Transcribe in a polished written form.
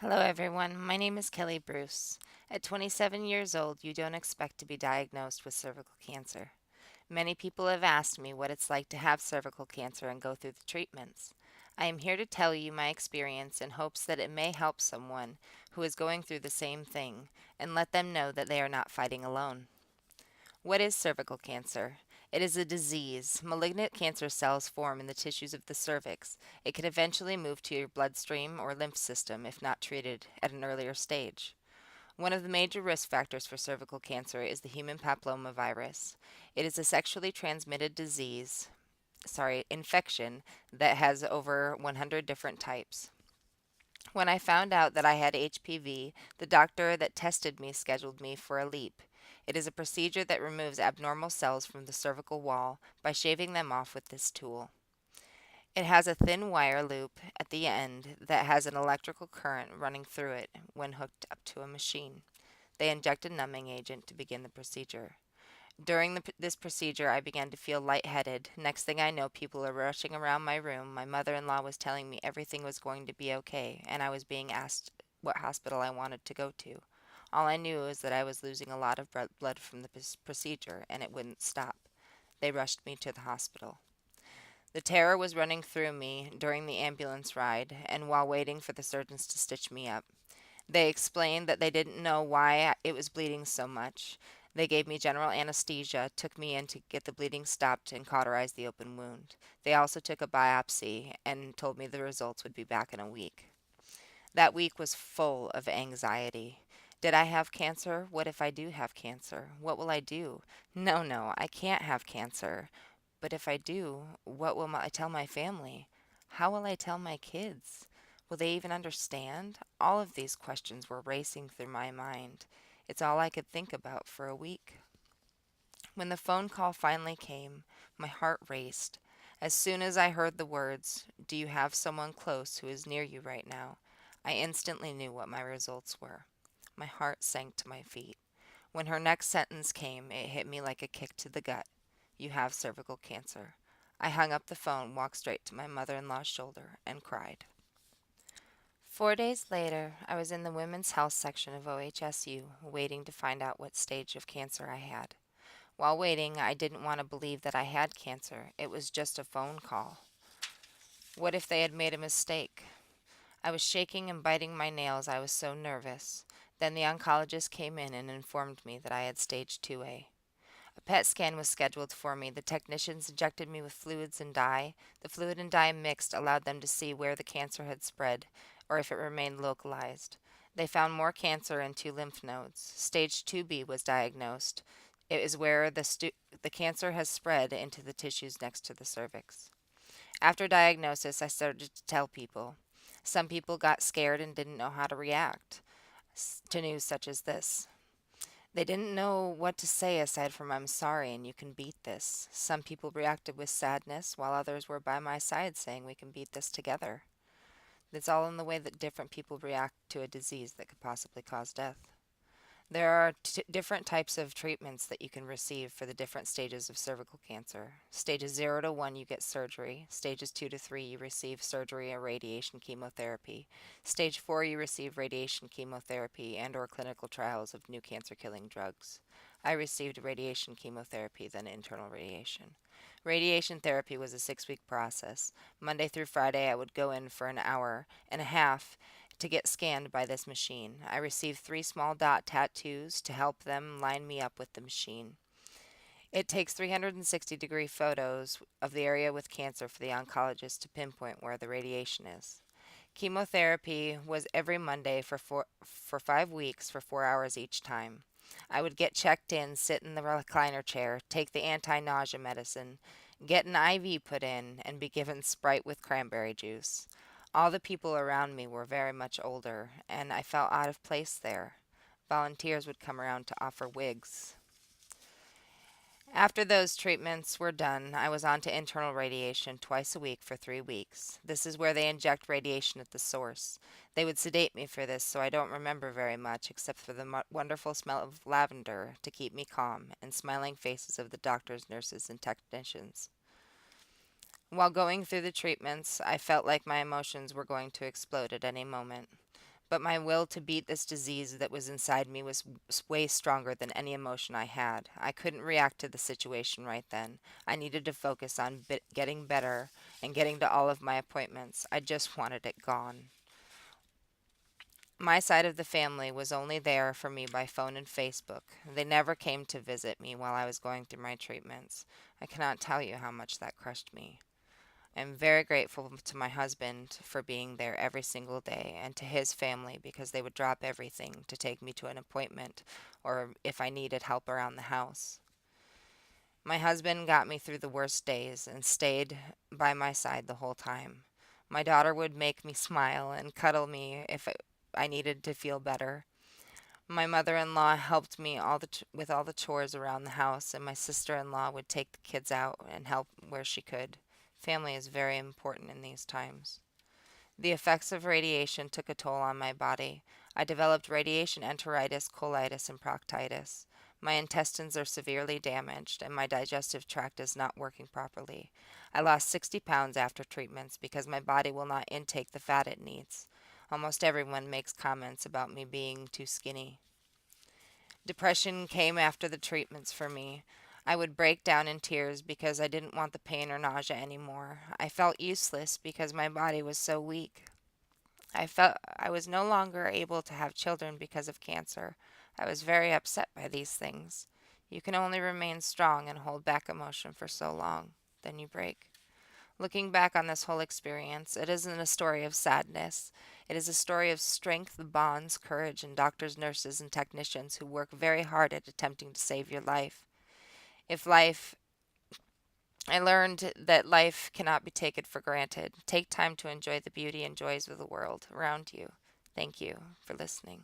Hello, everyone. My name is Kelly Bruce. At 27 years old, you don't expect to be diagnosed with cervical cancer. Many people have asked me what it's like to have cervical cancer and go through the treatments. I am here to tell you my experience in hopes that it may help someone who is going through the same thing and let them know that they are not fighting alone. What is cervical cancer? It is a disease. Malignant cancer cells form in the tissues of the cervix. It can eventually move to your bloodstream or lymph system if not treated at an earlier stage. One of the major risk factors for cervical cancer is the human papillomavirus. It is a sexually transmitted infection that has over 100 different types. When I found out that I had HPV, the doctor that tested me scheduled me for a LEAP. It is a procedure that removes abnormal cells from the cervical wall by shaving them off with this tool. It has a thin wire loop at the end that has an electrical current running through it when hooked up to a machine. They inject a numbing agent to begin the procedure. During this procedure, I began to feel lightheaded. Next thing I know, people are rushing around my room. My mother in law was telling me everything was going to be okay, and I was being asked what hospital I wanted to go to. All I knew was that I was losing a lot of blood from the procedure, and it wouldn't stop. They rushed me to the hospital. The terror was running through me during the ambulance ride and while waiting for the surgeons to stitch me up. They explained that they didn't know why it was bleeding so much. They gave me general anesthesia, took me in to get the bleeding stopped, and cauterized the open wound. They also took a biopsy and told me the results would be back in a week. That week was full of anxiety. Did I have cancer? What if I do have cancer? What will I do? No, no, I can't have cancer. But if I do, what will I tell my family? How will I tell my kids? Will they even understand? All of these questions were racing through my mind. It's all I could think about for a week. When the phone call finally came, my heart raced. As soon as I heard the words, "Do you have someone close who is near you right now?" I instantly knew what my results were. My heart sank to my feet. When her next sentence came, it hit me like a kick to the gut. "You have cervical cancer." I hung up the phone, walked straight to my mother in law's shoulder, and cried. 4 days later, I was in the women's health section of OHSU, waiting to find out what stage of cancer I had. While waiting, I didn't want to believe that I had cancer. It was just a phone call. What if they had made a mistake? I was shaking and biting my nails. I was so nervous. Then the oncologist came in and informed me that I had stage 2A. A PET scan was scheduled for me. The technicians injected me with fluids and dye. The fluid and dye mixed allowed them to see where the cancer had spread or if it remained localized. They found more cancer in 2 lymph nodes. Stage 2B was diagnosed. It is where the cancer has spread into the tissues next to the cervix. After diagnosis, I started to tell people. Some people got scared and didn't know how to react to news such as this. They didn't know what to say aside from "I'm sorry and you can beat this." Some people reacted with sadness, while others were by my side saying we can beat this together. It's all in the way that different people react to a disease that could possibly cause death. There are different types of treatments that you can receive for the different stages of cervical cancer. Stages 0 to 1, you get surgery. Stages 2 to 3, you receive surgery or radiation chemotherapy. Stage 4, you receive radiation chemotherapy and or clinical trials of new cancer-killing drugs. I received radiation chemotherapy, then internal radiation. Radiation therapy was a 6-week process. Monday through Friday, I would go in for an hour and a half to get scanned by this machine. I received 3 small dot tattoos to help them line me up with the machine. It takes 360-degree photos of the area with cancer for the oncologist to pinpoint where the radiation is. Chemotherapy was every Monday for 5 weeks for 4 hours each time. I would get checked in, sit in the recliner chair, take the anti-nausea medicine, get an IV put in, and be given Sprite with cranberry juice. All the people around me were very much older, and I felt out of place there. Volunteers would come around to offer wigs. After those treatments were done, I was on to internal radiation twice a week for 3 weeks. This is where they inject radiation at the source. They would sedate me for this, so I don't remember very much except for the wonderful smell of lavender to keep me calm and smiling faces of the doctors, nurses, and technicians. While going through the treatments, I felt like my emotions were going to explode at any moment. But my will to beat this disease that was inside me was way stronger than any emotion I had. I couldn't react to the situation right then. I needed to focus on getting better and getting to all of my appointments. I just wanted it gone. My side of the family was only there for me by phone and Facebook. They never came to visit me while I was going through my treatments. I cannot tell you how much that crushed me. I'm very grateful to my husband for being there every single day and to his family because they would drop everything to take me to an appointment or if I needed help around the house. My husband got me through the worst days and stayed by my side the whole time. My daughter would make me smile and cuddle me if I needed to feel better. My mother-in-law helped me with all the chores around the house, and my sister-in-law would take the kids out and help where she could. Family is very important in these times. The effects of radiation took a toll on my body. I developed radiation enteritis, colitis, and proctitis. My intestines are severely damaged, and my digestive tract is not working properly. I lost 60 pounds after treatments because my body will not intake the fat it needs. Almost everyone makes comments about me being too skinny. Depression came after the treatments for me. I would break down in tears because I didn't want the pain or nausea anymore. I felt useless because my body was so weak. I felt I was no longer able to have children because of cancer. I was very upset by these things. You can only remain strong and hold back emotion for so long. Then you break. Looking back on this whole experience, it isn't a story of sadness. It is a story of strength, bonds, courage, and doctors, nurses, and technicians who work very hard at attempting to save your life. If life, I learned that life cannot be taken for granted. Take time to enjoy the beauty and joys of the world around you. Thank you for listening.